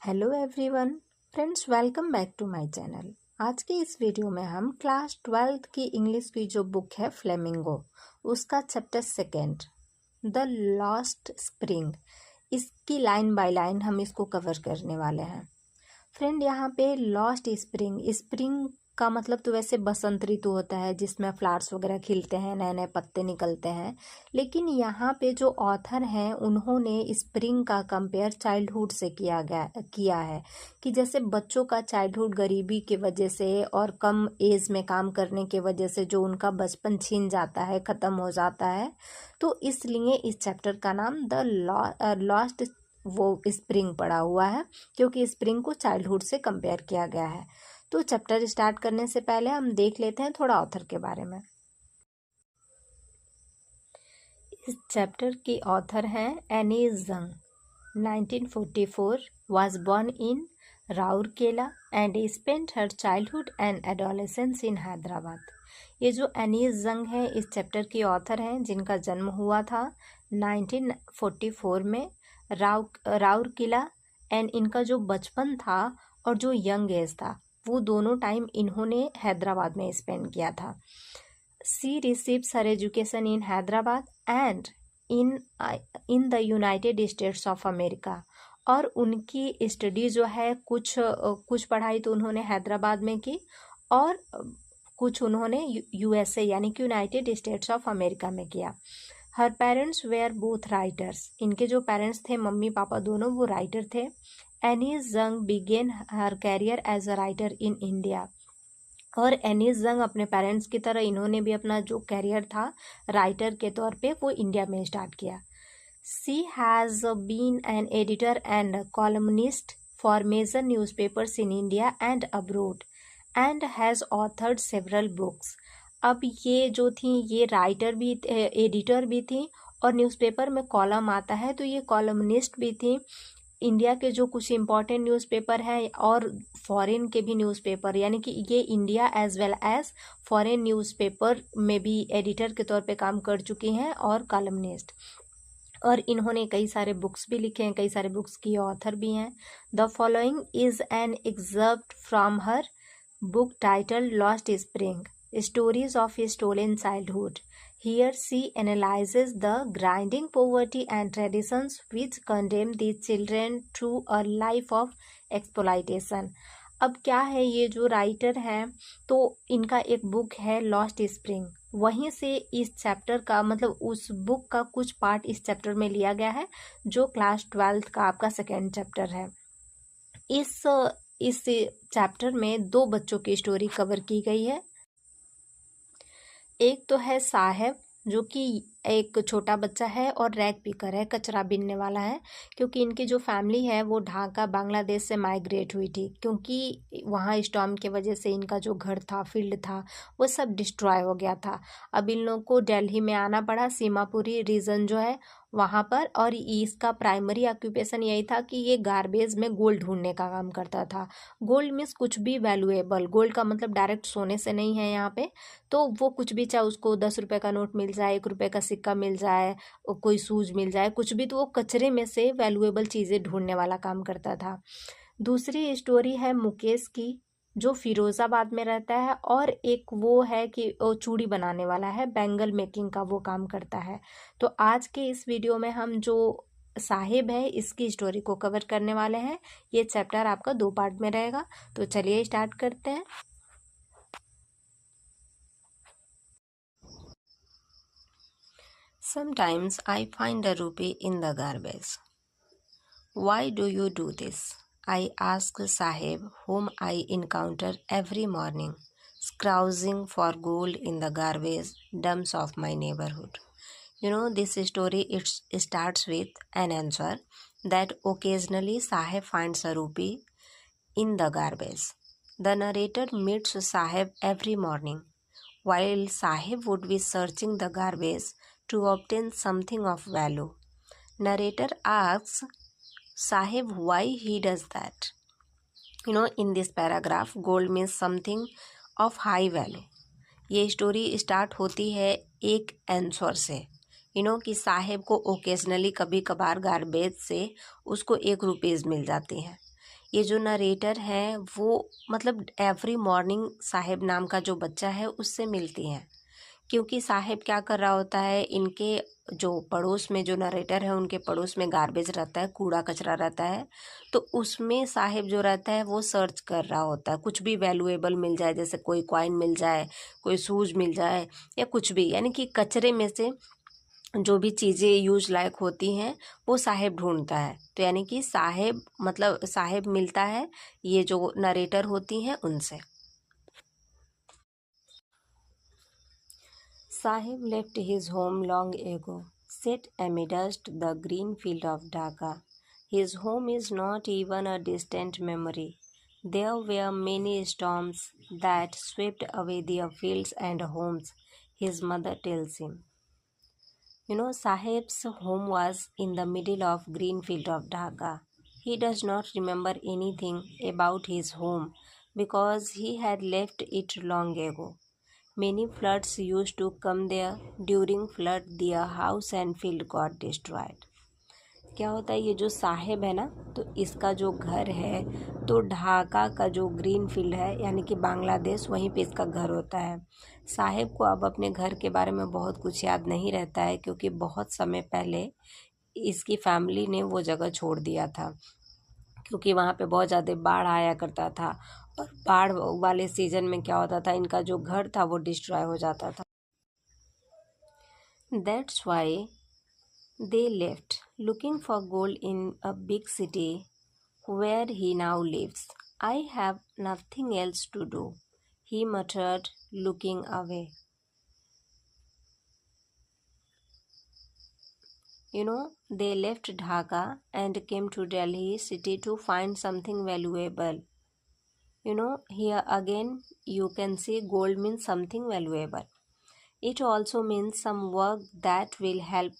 Hello everyone friends, welcome back to my channel. आज के इस वीडियो में हम क्लास 12th की इंग्लिश की जो बुक है फ्लेमिंगो, उसका chapter second the lost spring, इसकी लाइन बाय लाइन हम इसको कवर करने वाले हैं। फ्रेंड, यहाँ पे लॉस्ट स्प्रिंग, स्प्रिंग का मतलब तो वैसे बसंत ऋतु होता है जिसमें फ्लावर्स वगैरह खिलते हैं, नए नए पत्ते निकलते हैं। लेकिन यहाँ पे जो ऑथर हैं उन्होंने स्प्रिंग का कंपेयर चाइल्डहुड से किया है कि जैसे बच्चों का चाइल्डहुड गरीबी की वजह से और कम एज में काम करने की वजह से जो उनका बचपन छीन जाता है, ख़त्म हो जाता है। तो इसलिए इस चैप्टर का नाम द लॉस्ट वो स्प्रिंग पड़ा हुआ है, क्योंकि स्प्रिंग को चाइल्डहुड से कंपेयर किया गया है। तो चैप्टर स्टार्ट करने से पहले हम देख लेते हैं थोड़ा ऑथर के बारे में। इस चैप्टर की ऑथर हैं एनी जंग। 1944 was born in Rourkela and spent her childhood and adolescence in Hyderabad. ये जो एनीस जंग है इस चैप्टर की ऑथर हैं, जिनका जन्म हुआ था 1944 में राउरकेला, एंड इनका जो बचपन था और जो यंग एज था वो दोनों टाइम इन्होंने हैदराबाद में स्पेंड किया था। She receives her education in Hyderabad and in the United States of America. और उनकी स्टडी जो है कुछ पढ़ाई तो उन्होंने हैदराबाद में की और कुछ उन्होंने यूएसए यानी कि यूनाइटेड स्टेट्स ऑफ अमेरिका में किया। हर पेरेंट्स वेयर बोथ राइटर्स। इनके जो पेरेंट्स थे, मम्मी पापा दोनों, वो राइटर थे। Anees Jung began her career as a writer in India. और एनीस जंग अपने पेरेंट्स की तरह इन्होंने भी अपना जो कैरियर था राइटर के तौर पे वो इंडिया में स्टार्ट किया। She has been an editor and columnist for major newspapers in India and abroad and has authored several books. अब ये जो थी ये राइटर भी, एडिटर भी थी और न्यूज़पेपर में कॉलम आता है तो ये कॉलमनिस्ट भी थी। इंडिया के जो कुछ इम्पॉर्टेंट न्यूज़पेपर हैं और फॉरेन के भी न्यूज़पेपर, यानी कि ये India as well as foreign newspaper में भी एडिटर के तौर पे काम कर चुकी हैं और कॉलमनिस्ट। और इन्होंने कई सारे बुक्स भी लिखे हैं, कई सारे बुक्स की ऑथर भी हैं। The following is an excerpt from her book title Lost Spring, stories of a stolen childhood. Here she analyzes the grinding poverty and traditions which condemn these children to a life of exploitation. अब क्या है, ये जो writer हैं तो इनका एक book है लॉस्ट स्प्रिंग, वहीं से इस चैप्टर का मतलब उस बुक का कुछ पार्ट इस चैप्टर में लिया गया है जो क्लास 12th का आपका सेकेंड चैप्टर है। इस चैप्टर में दो बच्चों की स्टोरी कवर की गई है। एक तो है साहेब, जो कि एक छोटा बच्चा है और रैग पिकर है, कचरा बीनने वाला है, क्योंकि इनकी जो फैमिली है वो ढाका बांग्लादेश से माइग्रेट हुई थी, क्योंकि वहाँ स्टॉर्म की वजह से इनका जो घर था, फील्ड था, वो सब डिस्ट्रॉय हो गया था। अब इन लोगों को दिल्ली में आना पड़ा, सीमापुरी रीजन जो है वहाँ पर। और इसका प्राइमरी ऑक्यूपेशन यही था कि ये गार्बेज में गोल्ड ढूंढने का काम करता था। गोल्ड मीन्स कुछ भी वैल्यूएबल, गोल्ड का मतलब डायरेक्ट सोने से नहीं है यहाँ पे। तो वो कुछ भी, चाहे उसको 10 रुपये का नोट मिल जाए, 1 रुपये का सिक्का मिल जाए, कोई शूज मिल जाए, कुछ भी, तो वो कचरे में से वैल्यूएबल चीज़ें ढूंढने वाला काम करता था। दूसरी स्टोरी है मुकेश की, जो फिरोज़ाबाद में रहता है, और एक वो है कि वो चूड़ी बनाने वाला है, बैंगल मेकिंग का वो काम करता है। तो आज के इस वीडियो में हम जो साहिब है इसकी स्टोरी को कवर करने वाले हैं। ये चैप्टर आपका 2 पार्ट में रहेगा, तो चलिए स्टार्ट करते हैं। Sometimes I find a rupee in the garbage. Why do you do this? I ask Sahib, whom I encounter every morning, scrounging for gold in the garbage dumps of my neighborhood. This story it starts with an answer that occasionally Sahib finds a rupee in the garbage. The narrator meets Sahib every morning, while Sahib would be searching the garbage to obtain something of value. Narrator asks Sahib why he does that. In this paragraph, gold means something of high value. ये story start होती है एक answer से, कि साहिब को occasionally कभी कभार garbage से उसको 1 रुपीज़ मिल जाती हैं। ये जो नरेटर है वो मतलब एवरी मॉर्निंग साहिब नाम का जो बच्चा है उससे मिलती हैं, क्योंकि साहिब क्या कर रहा होता है, इनके जो पड़ोस में जो नरेटर है उनके पड़ोस में गार्बेज रहता है, कूड़ा कचरा रहता है, तो उसमें साहिब जो रहता है वो सर्च कर रहा होता है, कुछ भी वैल्यूएबल मिल जाए, जैसे कोई कॉइन मिल जाए, कोई शूज मिल जाए या कुछ भी, यानी कि कचरे में से जो भी चीज़ें यूज लायक होती हैं वो साहिब ढूंढता है। तो यानी कि साहिब मतलब साहिब मिलता है ये जो नरेटर होती हैं उनसे। Sahib left his home long ago, set amidst the green field of Dhaka. His home is not even a distant memory. There were many storms that swept away their fields and homes, his mother tells him. Sahib's home was in the middle of green field of Dhaka. He does not remember anything about his home because he had left it long ago. Many floods used to come there. During flood, their house and field got destroyed. क्या होता है, ये जो साहिब है ना, तो इसका जो घर है तो ढाका का जो ग्रीन फील्ड है यानी कि बांग्लादेश, वहीं पे इसका घर होता है। साहिब को अब अपने घर के बारे में बहुत कुछ याद नहीं रहता है, क्योंकि बहुत समय पहले इसकी फैमिली ने वो जगह छोड़ दिया था, क्योंकि वहाँ पे बहुत ज़्यादा बाढ़ आया करता था, और बाढ़ वाले सीजन में क्या होता था, इनका जो घर था वो डिस्ट्रॉय हो जाता था। That's why they left, looking for gold in a big city where he now lives. I have nothing else to do, he muttered, looking away. They left Dhaka and came to Delhi city to find something valuable. Here again you can see gold means something valuable. It also means some work that will help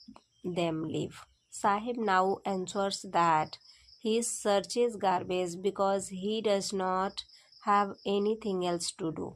them live. Sahib now answers that he searches garbage because he does not have anything else to do.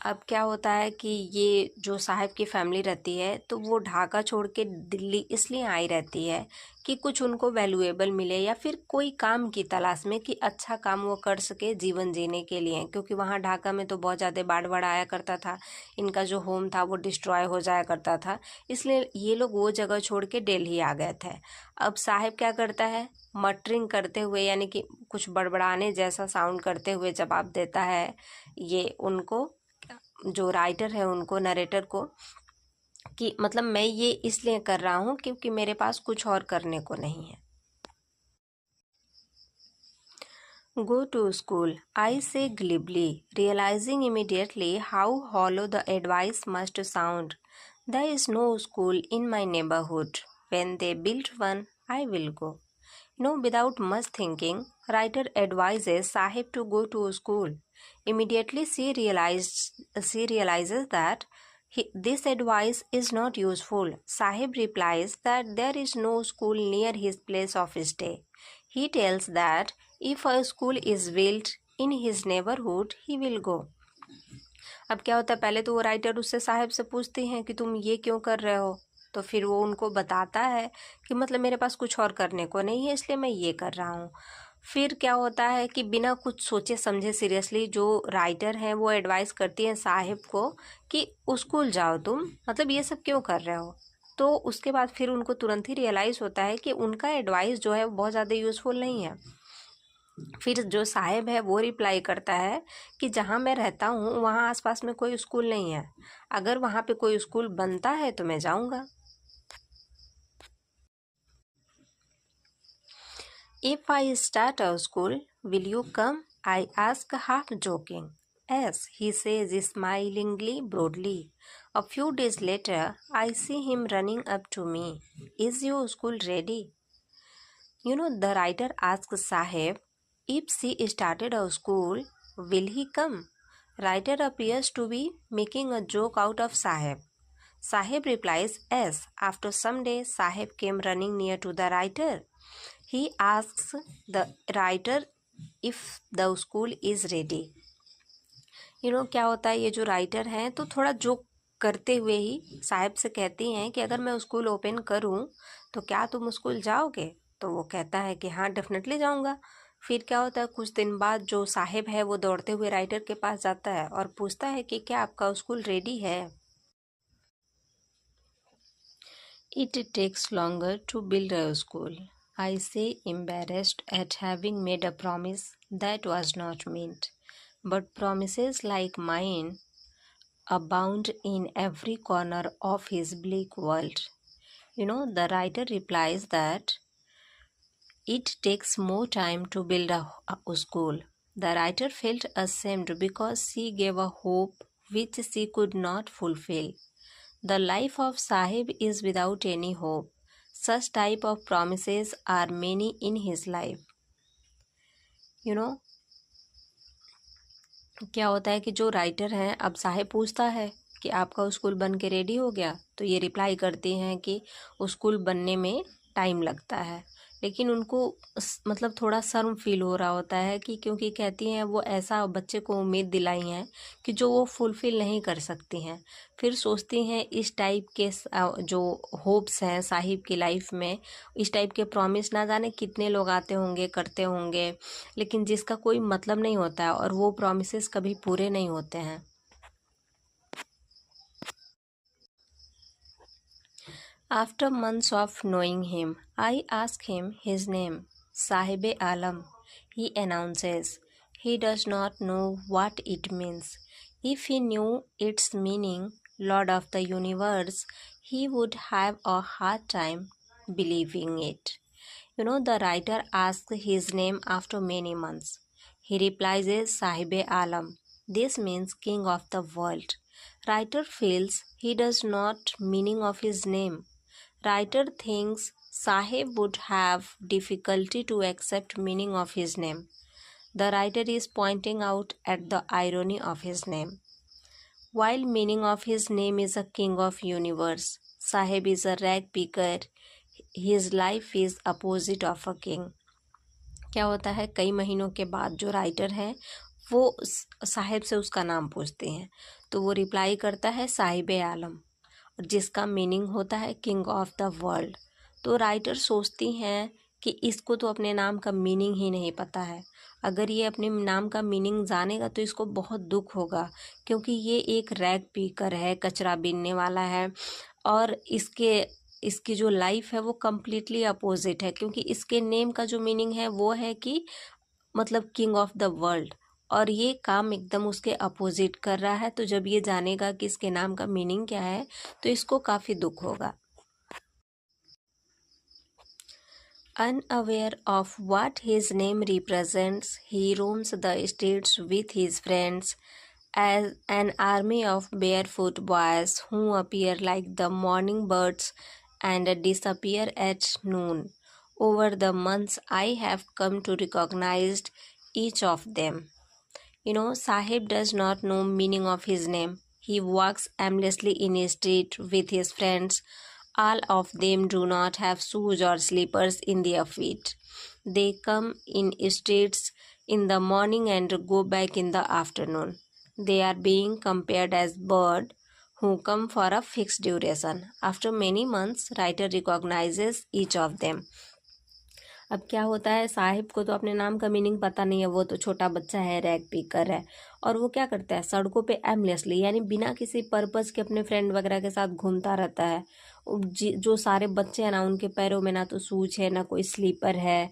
अब क्या होता है कि ये जो साहिब की family रहती है तो वो ढाका छोड़ के दिल्ली इसलिए आई रहती है कि कुछ उनको वैल्यूएबल मिले या फिर कोई काम की तलाश में कि अच्छा काम वो कर सके जीवन जीने के लिए, क्योंकि वहाँ ढाका में तो बहुत ज़्यादा बाढ़ आया करता था, इनका जो होम था वो डिस्ट्रॉय हो जाया करता था, इसलिए ये लोग वो जगह छोड़ के दिल्ली आ गए थे। अब साहिब क्या करता है, मटरिंग करते हुए यानी कि कुछ बड़बड़ाने जैसा साउंड करते हुए जवाब देता है ये उनको, जो राइटर है उनको, नरेटर को, कि मतलब मैं ये इसलिए कर रहा हूँ क्योंकि मेरे पास कुछ और करने को नहीं है। Go to school, I say glibly, realizing immediately how hollow the advice must sound. There is no school in my neighborhood. When they build one, I will go. Without much thinking, writer advises Sahib to go to school. Immediately she realizes that this advice is not useful. Sahib replies that there is no school near his place of stay. He tells that if a school is built in his neighborhood, he will go. अब क्या होता है, पहले तो वो writer उससे साहिब से पूछती हैं कि तुम ये क्यों कर रहे हो, तो फिर वो उनको बताता है कि मतलब मेरे पास कुछ और करने को नहीं है इसलिए मैं ये कर रहा हूँ। फिर क्या होता है कि बिना कुछ सोचे समझे सीरियसली जो राइटर हैं वो एडवाइस करती हैं साहिब को कि स्कूल जाओ तुम, मतलब ये सब क्यों कर रहे हो। तो उसके बाद फिर उनको तुरंत ही रियलाइज़ होता है कि उनका एडवाइस जो है वो बहुत ज़्यादा यूज़फुल नहीं है। फिर जो साहिब है वो रिप्लाई करता है कि जहाँ मैं रहता हूँ वहाँ आसपास में कोई स्कूल नहीं है, अगर वहाँ पे कोई स्कूल बनता है तो मैं जाऊँगा। If I start a school, will you come? I ask, half joking. Yes, he says smilingly broadly. A few days later, I see him running up to me. Is your school ready? The writer asks Sahib, if she started a school, will he come? Writer appears to be making a joke out of Sahib. Sahib replies, yes. After some days, Sahib came running near to the writer. He asks the writer if the school is ready. क्या होता है, ये जो writer हैं तो थोड़ा joke करते हुए ही साहिब से कहती हैं कि अगर मैं स्कूल ओपन करूं तो क्या तुम स्कूल जाओगे। तो वो कहता है कि हाँ डेफिनेटली जाऊंगा। फिर क्या होता है, कुछ दिन बाद जो साहिब है वो दौड़ते हुए राइटर के पास जाता है और पूछता है कि क्या आपका स्कूल रेडी है। It takes longer to build a school. I say, embarrassed at having made a promise that was not meant. But promises like mine abound in every corner of his bleak world. The writer replies that it takes more time to build a school. The writer felt ashamed because she gave a hope which she could not fulfill. The life of Sahib is without any hope. Such type of promises are many in his life. क्या होता है कि जो writer हैं, अब साहिब पूछता है कि आपका स्कूल बन के रेडी हो गया, तो ये रिप्लाई करती हैं कि स्कूल बनने में टाइम लगता है। लेकिन उनको मतलब थोड़ा शर्म फील हो रहा होता है कि क्योंकि कहती हैं वो ऐसा बच्चे को उम्मीद दिलाई हैं कि जो वो फुलफ़िल नहीं कर सकती हैं। फिर सोचती हैं इस टाइप के जो होप्स हैं साहिब की लाइफ में, इस टाइप के प्रॉमिस ना जाने कितने लोग आते होंगे, करते होंगे, लेकिन जिसका कोई मतलब नहीं होता है और वो प्रॉमिसेस कभी पूरे नहीं होते हैं। After months of knowing him, I ask him his name. Sahibe Alam, he announces. He does not know what it means. If he knew its meaning, Lord of the Universe, he would have a hard time believing it. The writer asks his name after many months. He replies as Sahibe Alam. This means king of the world. Writer feels he does not meaning of his name. Writer thinks Sahib would have difficulty to accept meaning of his name. The writer is pointing out at the irony of his name. While meaning of his name is a king of universe, Sahib is a rag picker. His life is opposite of a king. क्या होता है, कई महीनों के बाद जो writer हैं वो साहिब से उसका नाम पूछते हैं, तो वो रिप्लाई करता है साहिब आलम, जिसका मीनिंग होता है किंग ऑफ द वर्ल्ड। तो राइटर सोचती हैं कि इसको तो अपने नाम का मीनिंग ही नहीं पता है। अगर ये अपने नाम का मीनिंग जानेगा तो इसको बहुत दुख होगा, क्योंकि ये एक रैग पीकर है, कचरा बीनने वाला है, और इसकी जो लाइफ है वो कम्प्लीटली अपोजिट है, क्योंकि इसके नेम का जो मीनिंग है वो है कि मतलब किंग ऑफ द वर्ल्ड, और ये काम एकदम उसके अपोजिट कर रहा है। तो जब ये जानेगा कि इसके नाम का मीनिंग क्या है तो इसको काफ़ी दुख होगा। Unaware of what his name represents, he roams the streets with his friends as an army of barefoot boys who appear like the morning birds and disappear at noon. Over the months, I have come to recognize each of them. Sahib does not know meaning of his name. He walks aimlessly in his street with his friends. All of them do not have shoes or slippers in their feet. They come in streets in the morning and go back in the afternoon. They are being compared as birds who come for a fixed duration. After many months, writer recognizes each of them. अब क्या होता है, साहिब को तो अपने नाम का meaning पता नहीं है, वो तो छोटा बच्चा है, रैग पीकर है, और वो क्या करता है, सड़कों पे एमलेसली यानी बिना किसी पर्पस के अपने फ्रेंड वगैरह के साथ घूमता रहता है। जो सारे बच्चे हैं ना, उनके पैरों में ना तो शूज है ना कोई स्लीपर है,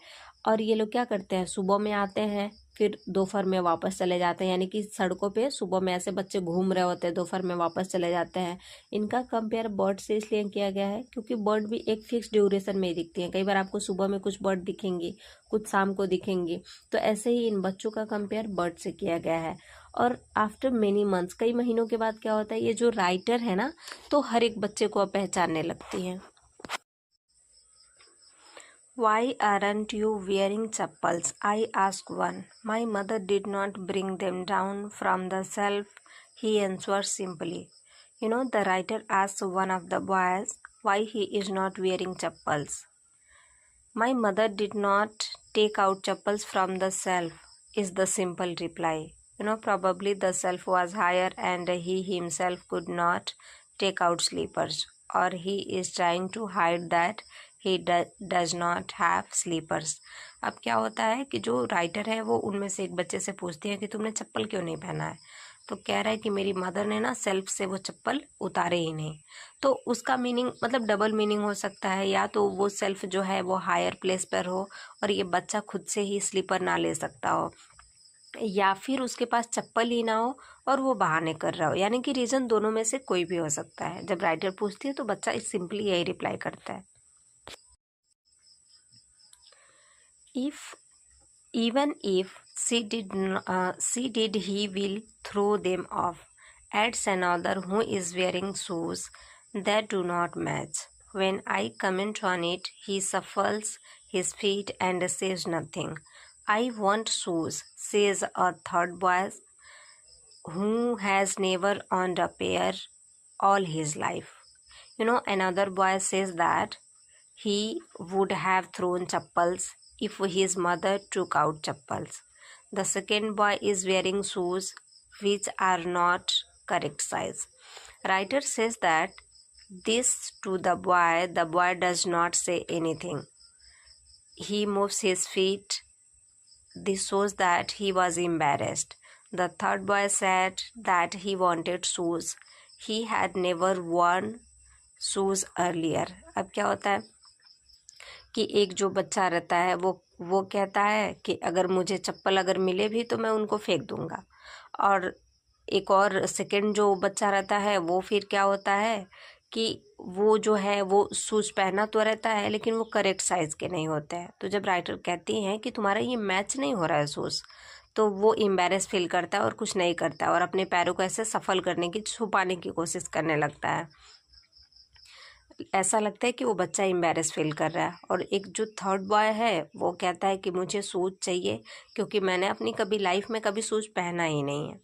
और ये लोग क्या करते हैं, सुबह में आते हैं फिर दोपहर में वापस चले जाते हैं, यानी कि सड़कों पे सुबह में ऐसे बच्चे घूम रहे होते हैं, दोपहर में वापस चले जाते हैं। इनका कंपेयर बर्ड से इसलिए किया गया है क्योंकि बर्ड भी एक फिक्स ड्यूरेशन में ही दिखती हैं। कई बार आपको सुबह में कुछ बर्ड दिखेंगी, कुछ शाम को दिखेंगी, तो ऐसे ही इन बच्चों का कंपेयर बर्ड से किया गया है। और आफ्टर मेनी मंथ्स, कई महीनों के बाद क्या होता है, ये जो राइटर है ना, तो हर एक बच्चे को पहचानने लगती हैं। Why aren't you wearing chappals? I ask one. My mother did not bring them down from the shelf, he answers simply. The writer asks one of the boys why he is not wearing chappals. My mother did not take out chappals from the shelf, is the simple reply. Probably the shelf was higher and he himself could not take out slippers, or he is trying to hide that he does not have slippers. अब क्या होता है कि जो writer है वो उनमें से एक बच्चे से पूछती है कि तुमने चप्पल क्यों नहीं पहना है। तो कह रहा है कि मेरी मदर ने ना सेल्फ से वो चप्पल उतारे ही नहीं। तो उसका मीनिंग मतलब डबल मीनिंग हो सकता है, या तो वो सेल्फ जो है वो हायर प्लेस पर हो और ये बच्चा खुद से ही स्लीपर ना ले सकता हो, या फिर उसके पास चप्पल ही ना हो और वो बहाने कर रहा हो। यानी कि रीज़न दोनों में से कोई भी हो सकता है। जब राइटर पूछती है तो बच्चा सिंपली यही रिप्लाई करता है। If even if she did, he will throw them off, adds another who is wearing shoes that do not match. When I comment on it, he shuffles his feet and says nothing. I want shoes, says a third boy who has never owned a pair all his life. Another boy says that he would have thrown chappals if his mother took out chappals. The second boy is wearing shoes which are not correct size. Writer says that this to the boy. The boy does not say anything. He moves his feet. This shows that he was embarrassed. The third boy said that he wanted shoes. He had never worn shoes earlier. अब क्या होता है कि एक जो बच्चा रहता है वो कहता है कि अगर मुझे चप्पल अगर मिले भी तो मैं उनको फेंक दूंगा, और एक और सेकंड जो बच्चा रहता है वो फिर क्या होता है कि वो जो है वो शूज़ पहना तो रहता है लेकिन वो करेक्ट साइज़ के नहीं होते हैं। तो जब राइटर कहती हैं कि तुम्हारा ये मैच नहीं हो रहा है शूज़, तो वो एम्बैरेस फील करता है और कुछ नहीं करता है और अपने पैरों को ऐसे सफल करने की छुपाने की कोशिश करने लगता है। ऐसा लगता है कि वो बच्चा एम्बैरेस फील कर रहा है। और एक जो थर्ड बॉय है वो कहता है कि मुझे शूज़ चाहिए क्योंकि मैंने अपनी कभी लाइफ में कभी शूज़ पहना ही नहीं है।